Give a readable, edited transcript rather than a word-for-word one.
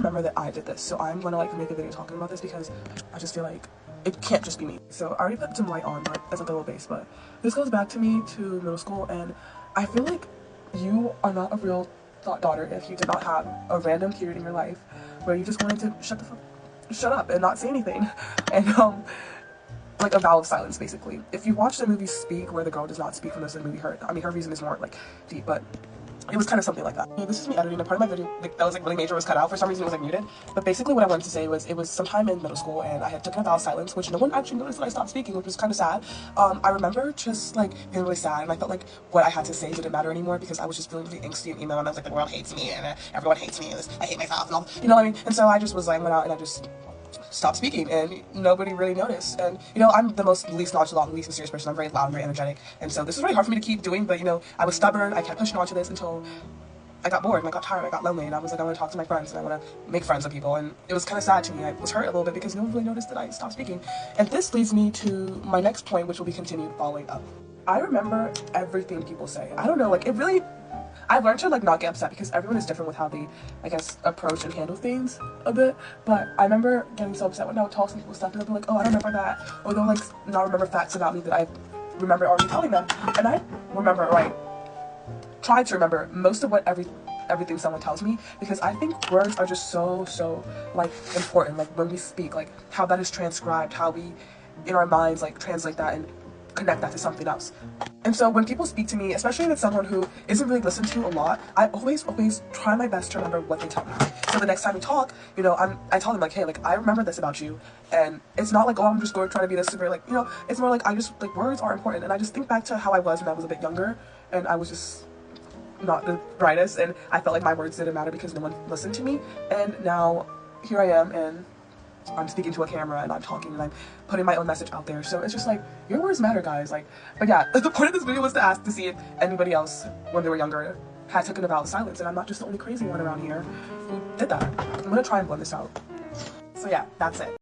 remember that I did this, so I'm gonna like make a video talking about this because I just feel like it can't just be me. So I already put some light on, but as like a little base, but this goes back to me to middle school, and I feel like you are not a real daughter if you did not have a random period in your life where you just wanted to shut up and not say anything, and like a vow of silence basically. If you watch the movie Speak, where the girl does not speak from the movie, her reason is more like deep, but it was kind of something like that. This is me editing a part of my video like, that was like really major was cut out. For some reason it was like muted. But basically what I wanted to say was it was sometime in middle school and I had taken a vow of silence, which no one actually noticed that I stopped speaking, which was kind of sad. I remember just like feeling really sad, and I felt like what I had to say didn't matter anymore because I was just feeling really angsty and emo, and I was like, the world hates me and everyone hates me and I hate myself and all, you know what I mean? And so I just was like, went out and I just stopped speaking, and nobody really noticed. And you know, I'm the least nonchalant, least mysterious person. I'm very loud and very energetic, and so this was really hard for me to keep doing, but you know, I was stubborn. I kept pushing on to this until I got bored and I got tired, I got lonely, and I was like, I want to talk to my friends and I want to make friends with people. And it was kind of sad to me. I was hurt a little bit because no one really noticed that I stopped speaking. And this leads me to my next point, which will be continued following up. I remember everything people say. I don't know, like, it really, I've learned to like not get upset because everyone is different with how they, I guess, approach and handle things a bit. But I remember getting so upset when I would talk to people stuff and they'll be like, oh, I don't remember that, or they'll like not remember facts about me that I remember already telling them. And I remember, like, try to remember most of what everything someone tells me, because I think words are just so like important. Like when we speak, like how that is transcribed, how we in our minds like translate that and connect that to something else. And so when people speak to me, especially with someone who isn't really listened to a lot, I always try my best to remember what they tell me. So the next time we talk, you know, I tell them like, hey, like I remember this about you, and it's not like, oh, I'm just going trying to be this super, like, you know, it's more like I just like words are important. And I just think back to how I was when I was a bit younger, and I was just not the brightest, and I felt like my words didn't matter because no one listened to me. And now here I am, and I'm speaking to a camera and I'm talking and I'm putting my own message out there. So it's just like, your words matter, guys. Like, but yeah, the point of this video was to ask to see if anybody else when they were younger had taken a vow of silence, and I'm not just the only crazy one around here who did that. I'm gonna try and blend this out. So yeah, that's it.